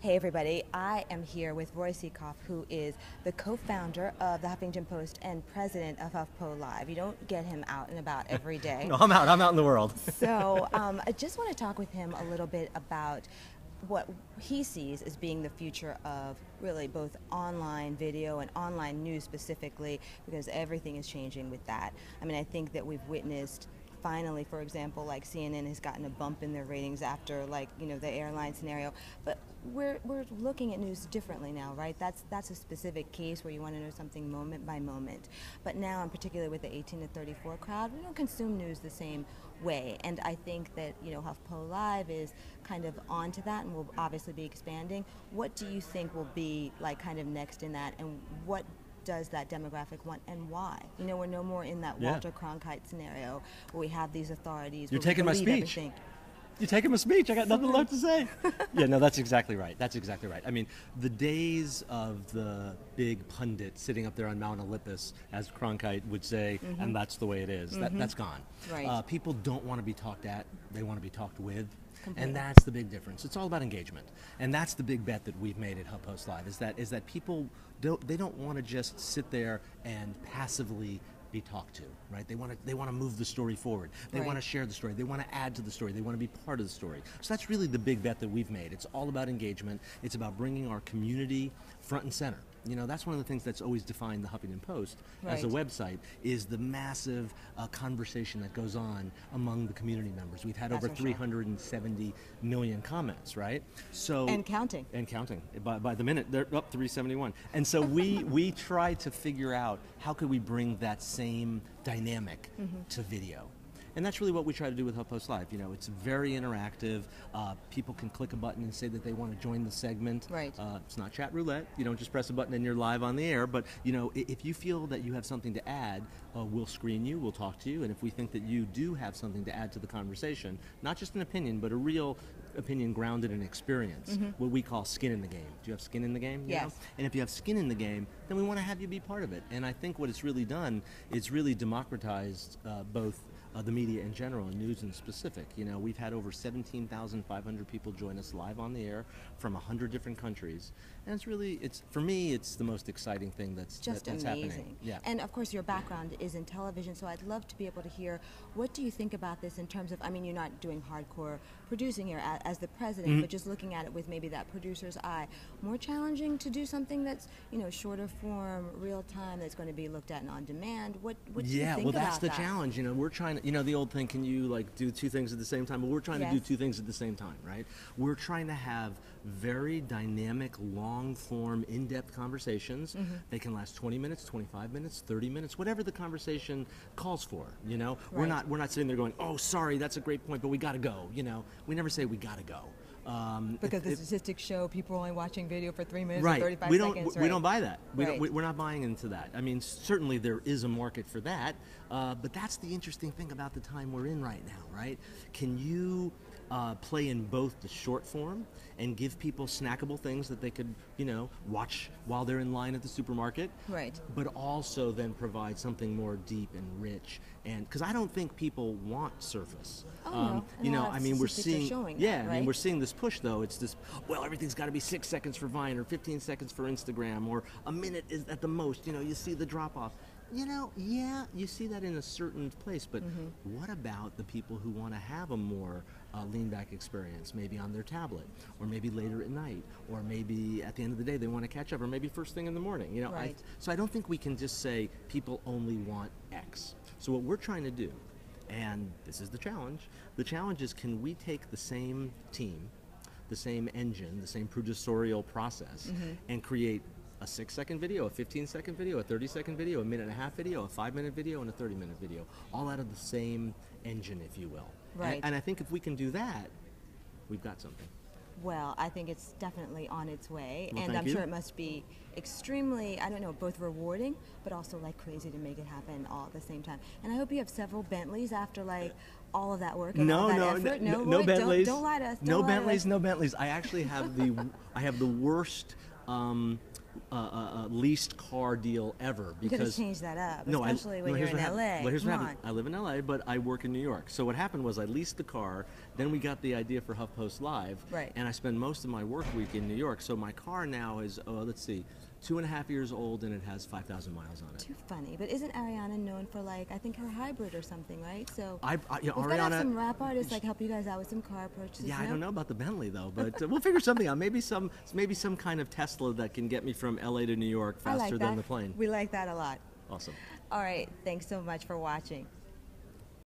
Hey everybody, I am here with Roy Sekoff, who is the co-founder of the Huffington Post and president of HuffPo Live. You don't get him out and about every day. No, I'm out in the world. So I just want to talk with him a little bit about what he sees as being the future of really both online video and online news specifically, because everything is changing with that. I mean, I think that we've witnessed finally, for example, like CNN has gotten a bump in their ratings after, like, you know, the airline scenario. But we're looking at news differently now, right? That's a specific case where you want to know something moment by moment. But now, and particularly with the 18 to 34 crowd, we don't consume news the same way. And I think that, you know, HuffPo Live is kind of onto that and will obviously be expanding. What do you think will be like kind of next in that, and what does that demographic want and why? You know, we're no more in that Walter Cronkite scenario where we have these authorities. You're taking my speech. You're taking my speech. I got nothing left to say. Yeah, no, that's exactly right. That's exactly right. I mean, the days of the big pundit sitting up there on Mount Olympus, as Cronkite would say, and that's the way it is, that's gone. Right. People don't want to be talked at. They want to be talked with. Completely. And that's the big difference. It's all about engagement, and that's the big bet that we've made at HuffPo Live. Is that people don't want to just sit there and passively be talked to, right? They want to move the story forward. They want to share the story. They want to add to the story. They want to be part of the story. So that's really the big bet that we've made. It's all about engagement. It's about bringing our community front and center. You know, that's one of the things that's always defined the Huffington Post as a website, is the massive conversation that goes on among the community members. We've had over 370 million comments, right? So and counting. And counting. By the minute, they're up 371. And so we try to figure out how could we bring that same dynamic to video. And that's really what we try to do with HuffPo Live. You know, it's very interactive. People can click a button and say that they want to join the segment. Right. It's not chat roulette. You don't just press a button and you're live on the air. But, you know, if you feel that you have something to add, we'll screen you, we'll talk to you. And if we think that you do have something to add to the conversation, not just an opinion, but a real opinion grounded in experience, what we call skin in the game. Do you have skin in the game? Yes. You know? And if you have skin in the game, then we want to have you be part of it. And I think what it's really done is really democratized both the media in general and news in specific. You know, we've had over 17,500 people join us live on the air from 100 different countries, and it's really, for me, it's the most exciting thing that's amazing. happening. Yeah. And of course, your background is in television, so I'd love to be able to hear, what do you think about this in terms of, I mean, you're not doing hardcore producing here as the president, but just looking at it with maybe that producer's eye. More challenging to do something that's, you know, shorter form, real time, that's going to be looked at and on demand. What do you think about that? Yeah, well, that's the challenge. You know, we're trying to, you know, the old thing, can you like do two things at the same time? Well, we're trying to do two things at the same time, right? We're trying to have very dynamic, long form, in-depth conversations. They can last 20 minutes, 25 minutes, 30 minutes, whatever the conversation calls for, you know? We're not sitting there going, oh, sorry, that's a great point, but we gotta go, you know? We never say we gotta go. Because the statistics show people are only watching video for 3 minutes and 35 seconds. We don't buy that. We're not buying into that. I mean, certainly there is a market for that, but that's the interesting thing about the time we're in right now, right? Can you play in both the short form and give people snackable things that they could, you know, watch while they're in line at the supermarket, but also then provide something more deep and rich, and because I don't think people want surface. No. You know, I mean, we're seeing, I mean, we're seeing this push though. It's this, well, everything's got to be 6 seconds for Vine or 15 seconds for Instagram, or a minute is at the most. You know, you see the drop off. You know, yeah, you see that in a certain place, but what about the people who want to have a more lean back experience, maybe on their tablet, or maybe later at night, or maybe at the end of the day they want to catch up, or maybe first thing in the morning, you know? So I don't think we can just say people only want X. So what we're trying to do, and this is the challenge is, can we take the same team, the same engine, the same producerial process, and create a 6-second video, a 15-second video, a 30-second video, a minute-and-a-half video, a 5-minute video, and a 30-minute video, all out of the same engine, if you will. And I think if we can do that, we've got something. Well, I think it's definitely on its way, well, and I'm you. sure it must be extremely, I don't know, both rewarding, but also like crazy to make it happen all at the same time. And I hope you have several Bentleys after like all of that work and all that effort. No Bentleys. Don't lie to us. No Bentleys. No Bentleys. I actually have the worst leased car deal ever. Because you could have changed that up, especially when you're in LA. Well, here's what happened. I live in LA, but I work in New York. So what happened was I leased the car, Then we got the idea for HuffPo Live, Right. and I spend most of my work week in New York. So my car now is, let's see, 2.5 years old, and it has 5,000 miles on it. Too funny. But isn't Ariana known for, like, I think her hybrid or something, right? So Yeah, we've got to have some rap artists like help you guys out with some car purchases. Yeah, you I don't know about the Bentley though, but we'll figure something out. Maybe some kind of Tesla that can get me from LA to New York I like faster that. than the plane. We like that a lot. Awesome. All right. Thanks so much for watching.